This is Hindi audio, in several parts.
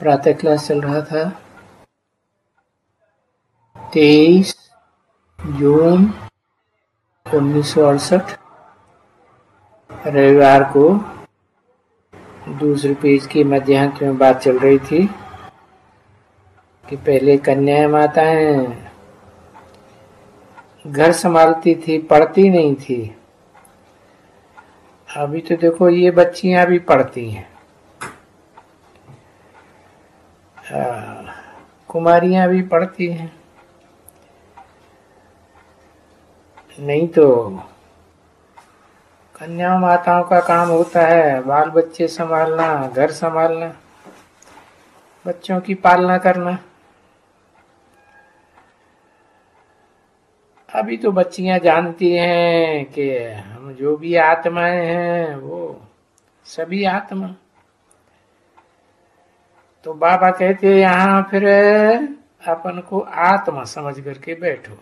प्रातः क्लास चल रहा था। 23 जून 1968 रविवार को दूसरे पेज की मध्यांक में बात चल रही थी कि पहले कन्या माताएं घर संभालती थी, पढ़ती नहीं थी। अभी तो देखो ये बच्चियां भी पढ़ती हैं, कुमारियां भी पढ़ती हैं। नहीं तो कन्या माताओं का काम होता है बाल बच्चे संभालना, घर संभालना, बच्चों की पालना करना। अभी तो बच्चियां जानती हैं कि हम जो भी आत्माएं हैं वो सभी आत्मा। तो बाबा कहते यहाँ फिर अपन को आत्मा समझ करके बैठो।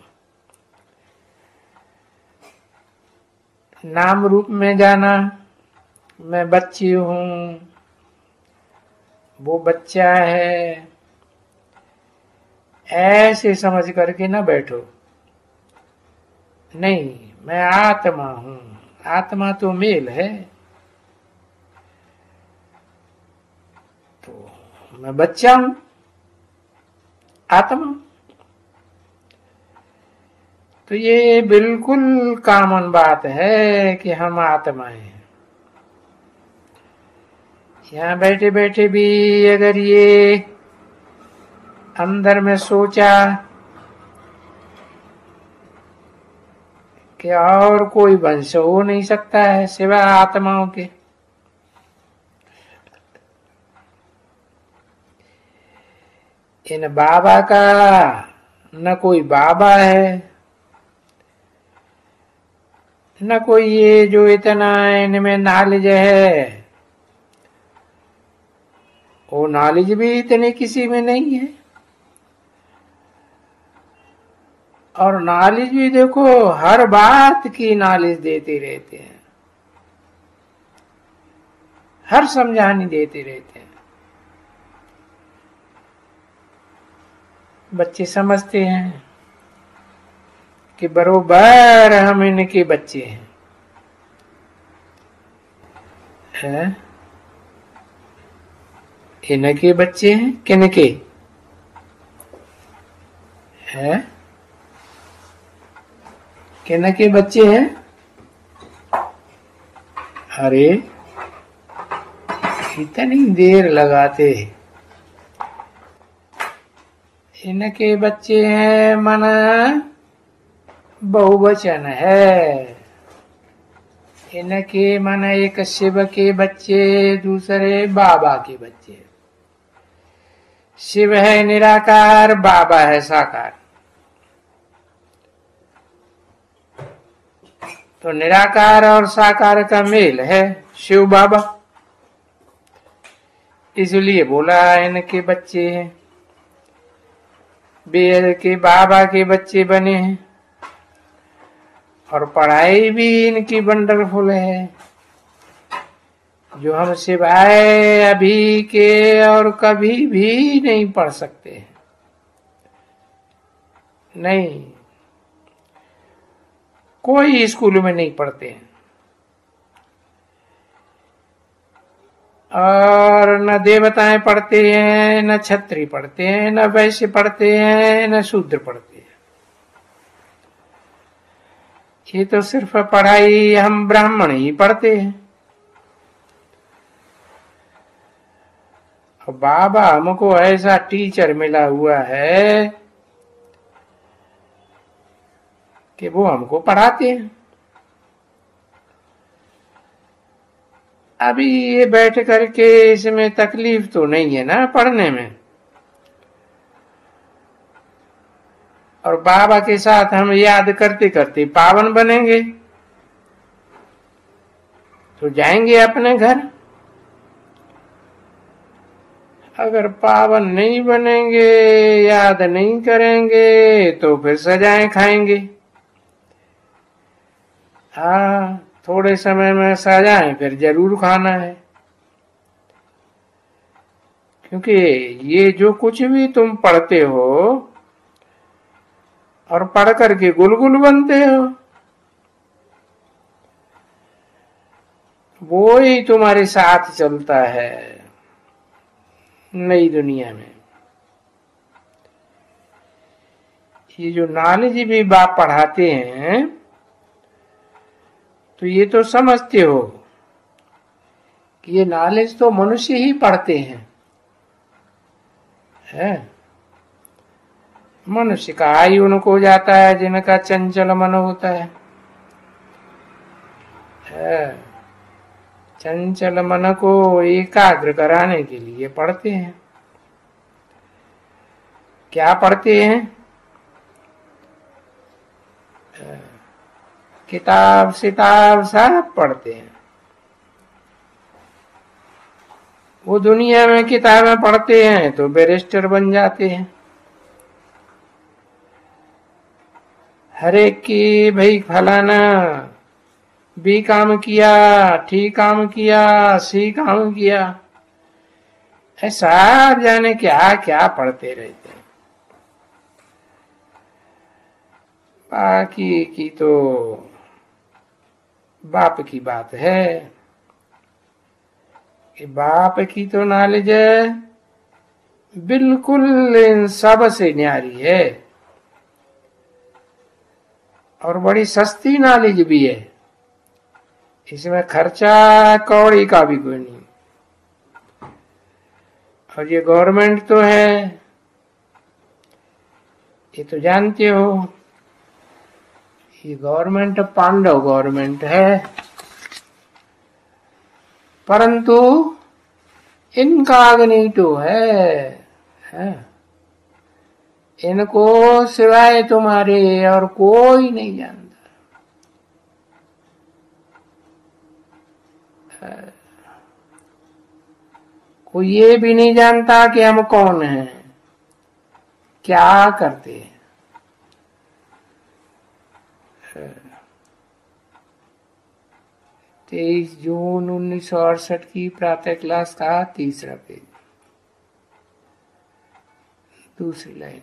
नाम रूप में जाना, मैं बच्ची हूँ, वो बच्चा है, ऐसे समझ करके ना बैठो। नहीं, मैं आत्मा हूँ। आत्मा तो मेल है, तो मैं बच्चा हूँ, आत्मा। तो ये बिल्कुल कॉमन बात है कि हम आत्माएं हैं। यहाँ बैठे बैठे भी अगर ये अंदर में सोचा कि और कोई वंश हो नहीं सकता है सिवा आत्माओं के, इन बाबा का न कोई बाबा है, न कोई ये जो इतना इनमें नॉलेज है, वो नॉलेज भी इतनी किसी में नहीं है। और नॉलेज भी देखो हर बात की नॉलेज देते रहते हैं, हर समझानी देते रहते हैं। बच्चे समझते हैं कि बरोबर हम इनके बच्चे हैं। इनके बच्चे हैं, किनके हैं? किनके बच्चे हैं? अरे इतनी देर लगाते, इनके बच्चे हैं मन बहुवचन है। इनके मन एक शिव के बच्चे, दूसरे बाबा के बच्चे। शिव है निराकार, बाबा है साकार। तो निराकार और साकार का मेल है शिव बाबा, इसलिए बोला इनके बच्चे हैं। बेर के बाबा के बच्चे बने हैं और पढ़ाई भी इनकी वंडरफुल है, जो हम सिवाय अभी के और कभी भी नहीं पढ़ सकते। नहीं, कोई स्कूल में नहीं पढ़ते हैं, और न देवताएं पढ़ते हैं, न छत्री पढ़ते हैं, न वैश्य पढ़ते हैं, न शूद्र पढ़ते हैं। ये तो सिर्फ पढ़ाई हम ब्राह्मण ही पढ़ते हैं। और बाबा हमको ऐसा टीचर मिला हुआ है कि वो हमको पढ़ाते हैं। अभी ये बैठ करके इसमें तकलीफ तो नहीं है ना पढ़ने में, और बाबा के साथ हम याद करते करते पावन बनेंगे तो जाएंगे अपने घर। अगर पावन नहीं बनेंगे, याद नहीं करेंगे, तो फिर सजाएं खाएंगे। हाँ, थोड़े समय में सजाएं फिर जरूर खाना है, क्योंकि ये जो कुछ भी तुम पढ़ते हो और पढ़ करके गुलगुल बनते हो, वो ही तुम्हारे साथ चलता है नई दुनिया में। ये जो नॉलेज भी बाप पढ़ाते हैं, तो ये तो समझते हो कि ये नॉलेज तो मनुष्य ही पढ़ते हैं, है? मनुष्य का आयु उनको जाता है जिनका चंचल मन होता है। चंचल मन को एकाग्र कराने के लिए पढ़ते हैं। क्या पढ़ते हैं? किताब सिताब सब पढ़ते हैं। वो दुनिया में किताबें पढ़ते हैं तो बैरिस्टर बन जाते हैं। हर एक की भाई फलाना बी काम किया, ठी काम किया, सी काम किया, ऐसा जाने क्या क्या पढ़ते रहते हैं। बाकी की तो बाप की बात है कि बाप की तो नॉलेज बिल्कुल इन सब से न्यारी है और बड़ी सस्ती नॉलेज भी है। इसमें खर्चा कौड़ी का भी कोई नहीं। और ये गवर्नमेंट तो है, ये तो जानते हो, ये गवर्नमेंट पांडव गवर्नमेंट है, परंतु इनकॉग्निटो है। इनको सिवाय तुम्हारे और कोई नहीं जानता। कोई ये भी नहीं जानता कि हम कौन हैं, क्या करते हैं। 23 जून 1968 की प्रातः क्लास का तीसरा पेज, दूसरी लाइन।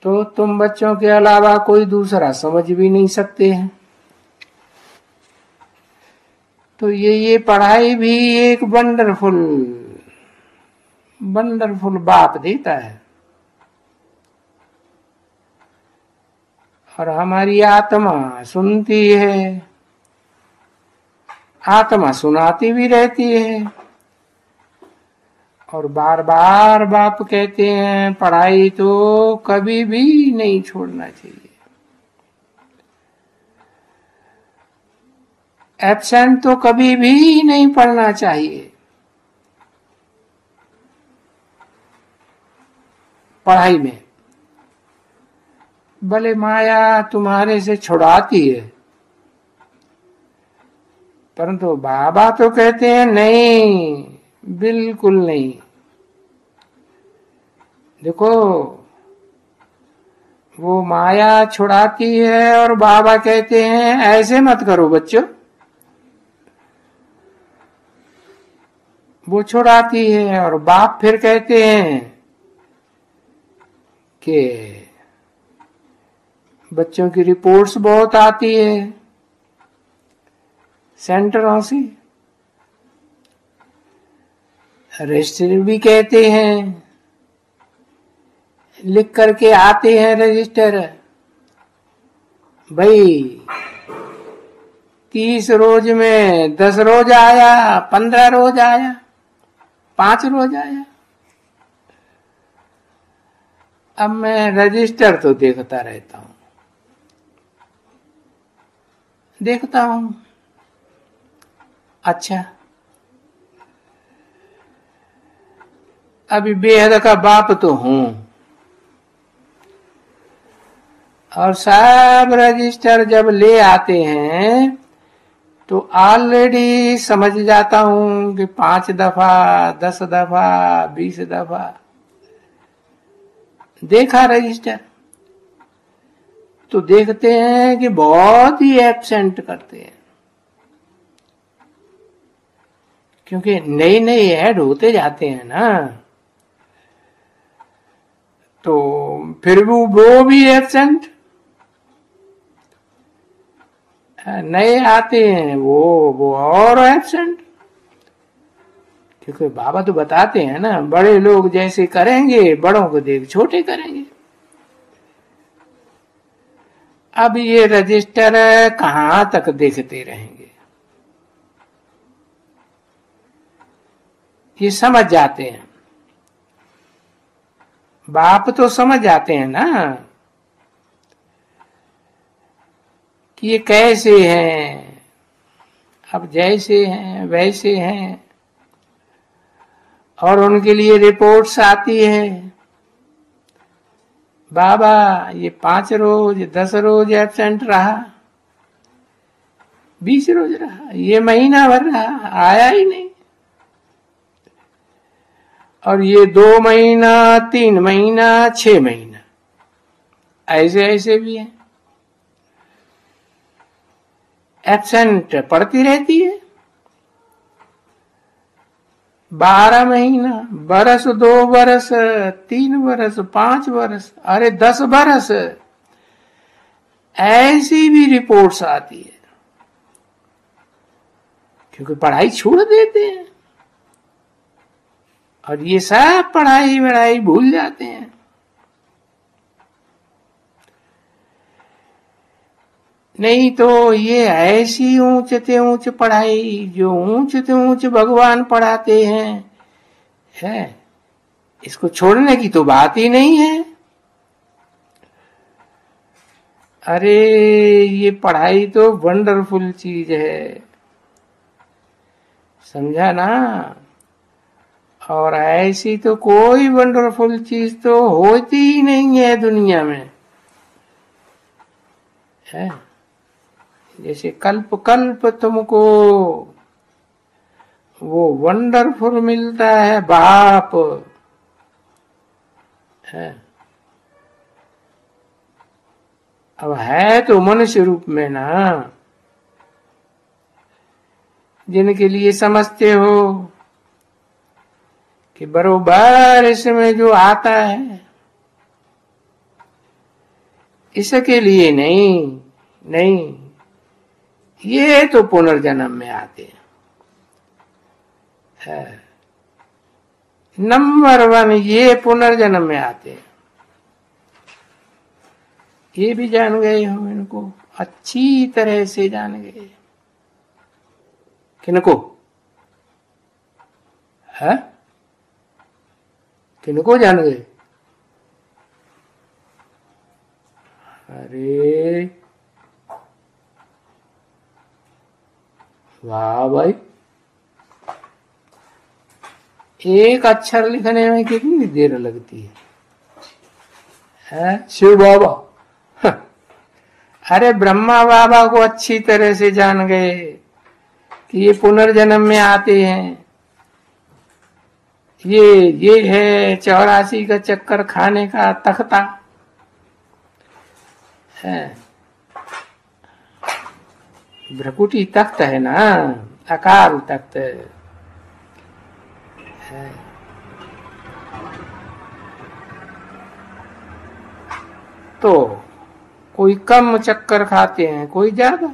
तो तुम बच्चों के अलावा कोई दूसरा समझ भी नहीं सकते हैं। तो ये पढ़ाई भी एक वंडरफुल बाप देता है। और हमारी आत्मा सुनती है, आत्मा सुनाती भी रहती है। और बार बार बाप कहते हैं पढ़ाई तो कभी भी नहीं छोड़ना चाहिए। एब्सेंट तो कभी भी नहीं पढ़ना चाहिए। पढ़ाई में भले माया तुम्हारे से छुड़ाती है, परंतु बाबा तो कहते हैं नहीं, बिल्कुल नहीं। देखो, वो माया छुड़ाती है और बाबा कहते हैं ऐसे मत करो बच्चों। वो छुड़ाती है और बाप फिर कहते हैं कि बच्चों की रिपोर्ट्स बहुत आती है सेंटरों से, रजिस्टर भी कहते हैं, लिख करके आते हैं रजिस्टर, भाई 30 रोज में 10 रोज आया, 15 रोज आया, 5 रोज आया। अब मैं रजिस्टर तो देखता रहता हूं, देखता हूं, अच्छा अभी बेहद का बाप तो हूं और सब रजिस्टर जब ले आते हैं तो ऑलरेडी समझ जाता हूं कि 5 दफा 10 दफा 20 दफा देखा रजिस्टर। तो देखते हैं कि बहुत ही एब्सेंट करते हैं। क्योंकि नए नए ऐड होते जाते हैं ना, तो फिर वो भी एब्सेंट, नए आते हैं वो और एब्सेंट। क्योंकि बाबा तो बताते हैं ना, बड़े लोग जैसे करेंगे बड़ों को देख छोटे करेंगे। अब ये रजिस्टर कहां तक देखते रहेंगे, ये समझ जाते हैं, बाप तो समझ जाते हैं ना कि ये कैसे हैं, अब जैसे हैं वैसे हैं, और उनके लिए रिपोर्ट्स आती है, बाबा ये 5 रोज 10 रोज एब्सेंट रहा, 20 रोज रहा, ये महीना भर रहा, आया ही नहीं, और ये 2 महीना 3 महीना 6 महीना, ऐसे ऐसे भी है, एब्सेंट पड़ती रहती है। 12 महीना, बरस, 2 बरस, 3 बरस, 5 बरस, अरे 10 बरस, ऐसी भी रिपोर्ट्स आती है, क्योंकि पढ़ाई छोड़ देते हैं और ये सब पढ़ाई वढ़ाई भूल जाते हैं। नहीं तो ये ऐसी ऊंच से ऊंच पढ़ाई, जो ऊंच से ऊंच भगवान पढ़ाते हैं, है, इसको छोड़ने की तो बात ही नहीं है। अरे ये पढ़ाई तो वंडरफुल चीज है, समझा ना। और ऐसी तो कोई वंडरफुल चीज तो होती ही नहीं है दुनिया में, है। जैसे कल्प कल्प तुमको वो वंडरफुल मिलता है बाप, है। अब है तो मनुष्य रूप में ना, जिनके लिए समझते हो कि बरोबर इसमें जो आता है, इसके लिए नहीं, नहीं, ये तो पुनर्जन्म में आते हैं, नंबर 1 ये पुनर्जन्म में आते हैं। ये भी जान गए हो, इनको अच्छी तरह से जान गए। किनको है, किनको जान गए? अरे वाह भाई, एक अक्षर लिखने में कितनी देर लगती है शिव बाबा। अरे ब्रह्मा बाबा को अच्छी तरह से जान गए कि ये पुनर्जन्म में आते हैं, ये है 84 का चक्कर खाने का तख्ता है, भ्रकुटी तख्त है ना, अकाल तख्त है। तो कोई कम चक्कर खाते हैं, कोई ज्यादा।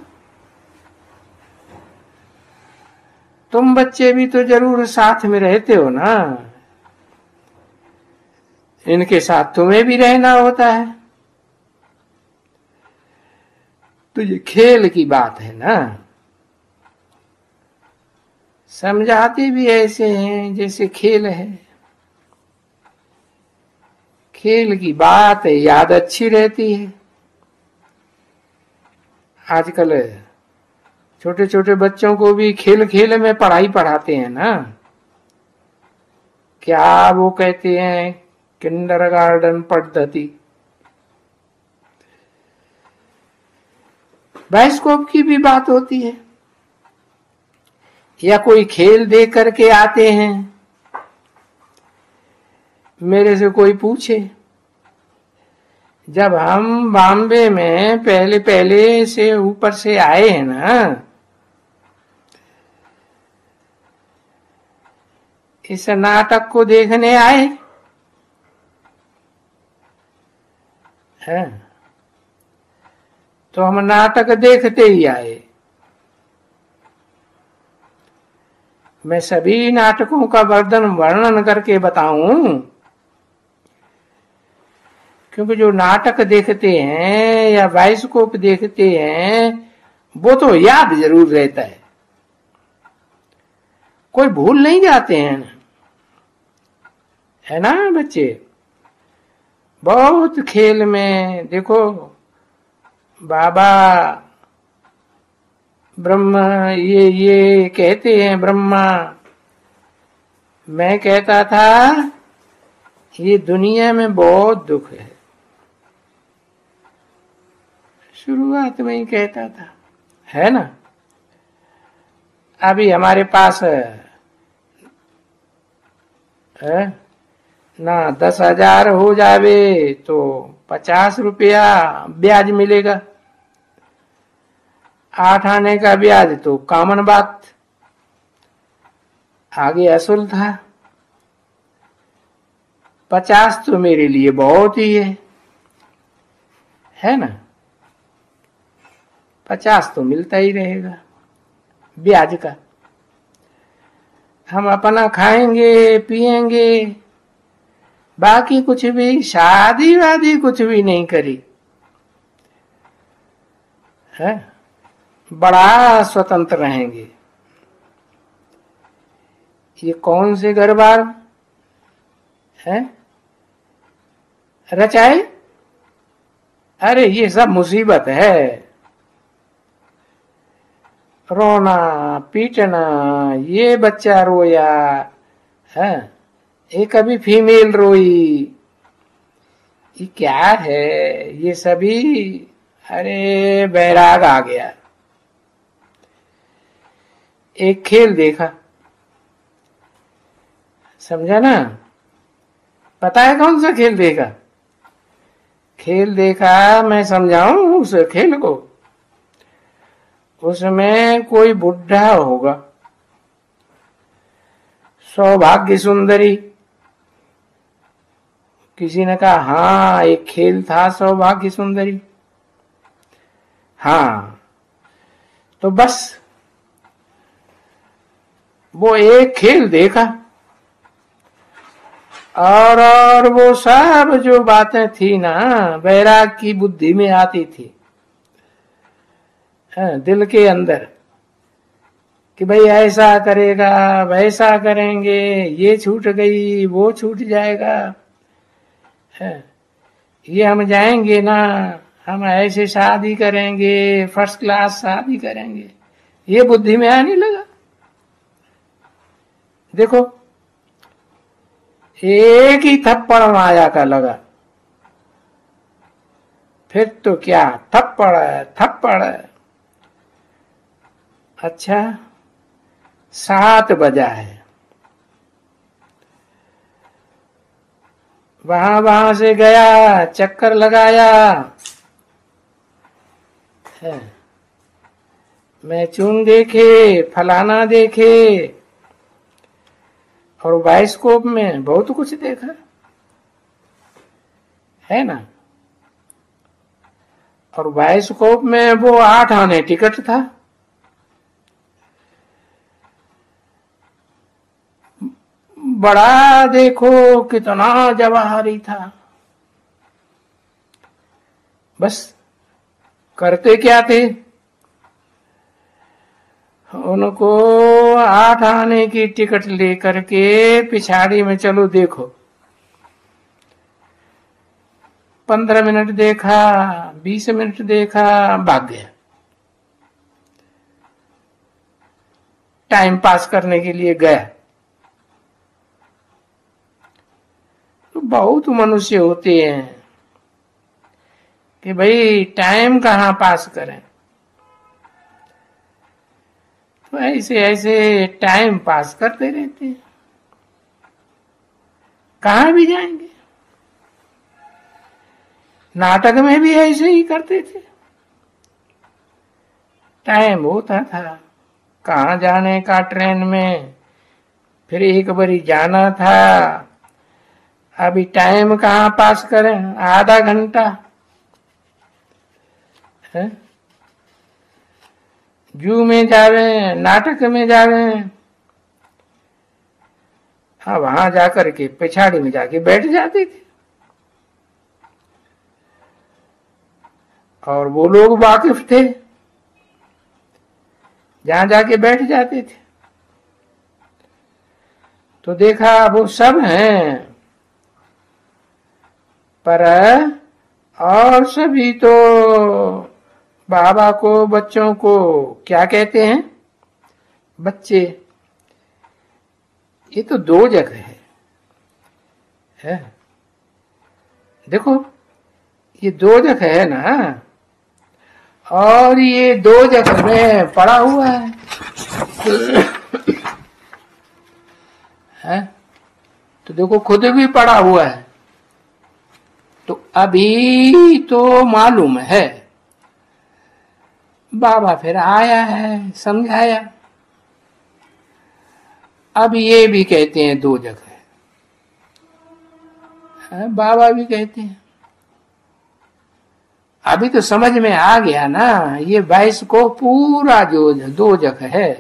तुम बच्चे भी तो जरूर साथ में रहते हो ना, इनके साथ तुम्हें भी रहना होता है, तो ये खेल की बात है ना। समझाते भी ऐसे हैं जैसे खेल है, खेल की बात है, याद अच्छी रहती है। आजकल छोटे छोटे बच्चों को भी खेल खेल में पढ़ाई पढ़ाते हैं ना, क्या वो कहते हैं किंडरगार्टन पद्धति। बायोस्कोप की भी बात होती है, या कोई खेल देख करके आते हैं। मेरे से कोई पूछे, जब हम बॉम्बे में पहले पहले से ऊपर से आए हैं ना, इस नाटक को देखने आए हैं, तो हम नाटक देखते ही आए। मैं सभी नाटकों का वर्णन करके बताऊं, क्योंकि जो नाटक देखते हैं या बाइस्कोप देखते हैं वो तो याद जरूर रहता है, कोई भूल नहीं जाते हैं, है ना बच्चे। बहुत खेल में देखो, बाबा ब्रह्मा ये कहते हैं ब्रह्मा, मैं कहता था ये दुनिया में बहुत दुख है, शुरुआत में ही कहता था, है ना। अभी हमारे पास है ना 10,000 हो जावे तो 50 रुपया ब्याज मिलेगा, 8 आने का ब्याज तो कॉमन बात, आगे असूल था। 50 तो मेरे लिए बहुत ही है ना, 50 तो मिलता ही रहेगा ब्याज का। हम अपना खाएंगे पिएंगे, बाकी कुछ भी शादी वादी कुछ भी नहीं करी है, बड़ा स्वतंत्र रहेंगे। ये कौन से घर बार है रचाए? अरे ये सब मुसीबत है, रोना पीटना, ये बच्चा रोया है, ये कभी फीमेल रोई, ये क्या है ये सभी। अरे बैराग आ गया। एक खेल देखा, समझा ना, पता है कौन सा खेल देखा? खेल देखा, मैं समझाऊं उस खेल को। उसमें कोई बुढ़ा होगा, सौभाग्य सुंदरी, किसी ने कहा हाँ एक खेल था सौभाग्य सुंदरी, हाँ तो बस वो एक खेल देखा और वो सब जो बातें थी ना बैराग की बुद्धि में आती थी, दिल के अंदर, कि भाई ऐसा करेगा वैसा करेंगे, ये छूट गई वो छूट जाएगा, ये हम जाएंगे ना, हम ऐसे शादी करेंगे, फर्स्ट क्लास शादी करेंगे, ये बुद्धि में आने लगा। देखो एक ही थप्पड़ माया का लगा, फिर तो क्या थप्पड़ थप्पड़। अच्छा 7 बजा है, वहां से गया, चक्कर लगाया, मैचून देखे, फलाना देखे, और बाइस्कोप में बहुत कुछ देखा, है ना। और बाइस्कोप में वो 8 आने टिकट था, बड़ा देखो कितना जवाहरी था। बस करते क्या थे, उनको 8 आने की टिकट लेकर के पिछाड़ी में चलो देखो, 15 मिनट देखा, 20 मिनट देखा, भाग गया। टाइम पास करने के लिए गया। तो बहुत मनुष्य होते हैं कि भाई टाइम कहाँ पास करें, तो ऐसे ऐसे टाइम पास करते रहते हैं, कहाँ भी जाएंगे। नाटक में भी ऐसे ही करते थे, टाइम होता था, कहाँ जाने का ट्रेन में, फिर एक बारी जाना था, अभी टाइम कहाँ पास करें, आधा घंटा है? जू में जावे, नाटक में जावे, हाँ वहां जाकर के पिछाड़ी में जाके बैठ जाते थे और वो लोग वाकिफ थे, जहां जाके बैठ जाते थे। तो देखा वो सब हैं, पर और सभी तो बाबा को, बच्चों को क्या कहते हैं? बच्चे। ये तो दो जगह है? देखो ये दो जगह है ना, और ये दो जगह में पड़ा हुआ है? तो देखो खुद भी पड़ा हुआ है। तो अभी तो मालूम है, बाबा फिर आया है, समझाया। अब ये भी कहते हैं दो जगह है, बाबा भी कहते हैं। अभी तो समझ में आ गया ना, ये 22 को पूरा जो दो जगह है।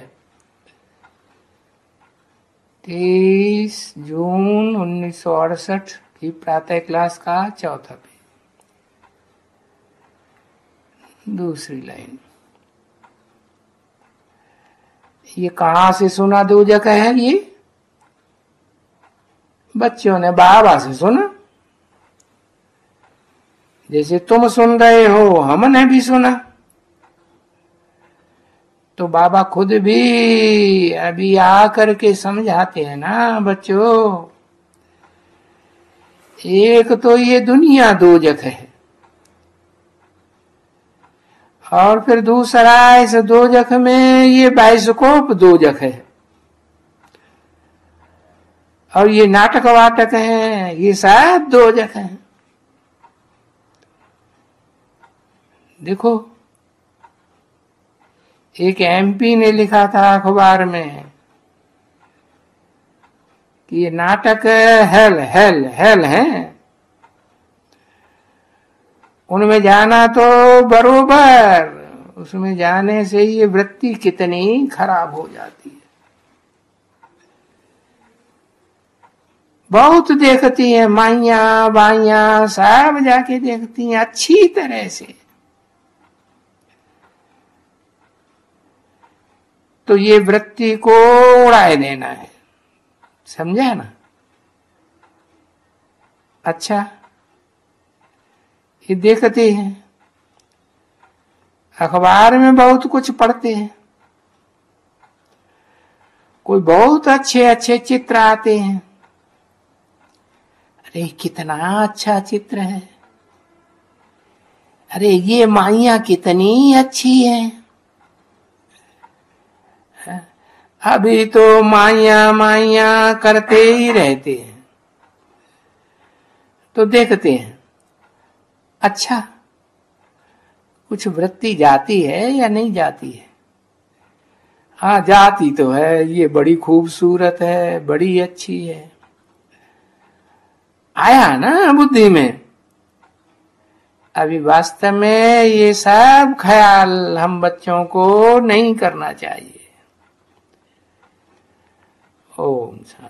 23 जून 1968 की प्रातः क्लास का चौथा पेज, दूसरी लाइन। ये कहां से सुना दो जगह है? ये बच्चों ने बाबा से सुना, जैसे तुम सुन रहे हो हमने भी सुना। तो बाबा खुद भी अभी आकर के समझाते हैं ना बच्चों, एक तो ये दुनिया दो जगह है, और फिर दूसरा इस दो जगह में ये बाइस्कोप दो जगह है, और ये नाटक वाटक है, ये सब दो जगह है। देखो एक एमपी ने लिखा था अखबार में कि ये नाटक हेल हेल हेल है, उनमें जाना तो बरोबर, उसमें जाने से ये वृत्ति कितनी खराब हो जाती है। बहुत देखती हैं माइया बाइया, सब जाके देखती हैं अच्छी तरह से। तो ये वृत्ति को उड़ाए देना है, समझा ना? अच्छा, ये देखते हैं, अखबार में बहुत कुछ पढ़ते हैं, कोई बहुत अच्छे अच्छे चित्र आते हैं। अरे कितना अच्छा चित्र है, अरे ये माइया कितनी अच्छी है। अभी तो माइया माइया करते ही रहते हैं। तो देखते हैं, अच्छा कुछ वृत्ति जाती है या नहीं जाती है? हाँ जाती तो है, ये बड़ी खूबसूरत है, बड़ी अच्छी है, आया ना बुद्धि में। अभी वास्तव में ये सब ख्याल हम बच्चों को नहीं करना चाहिए। ओम शांति।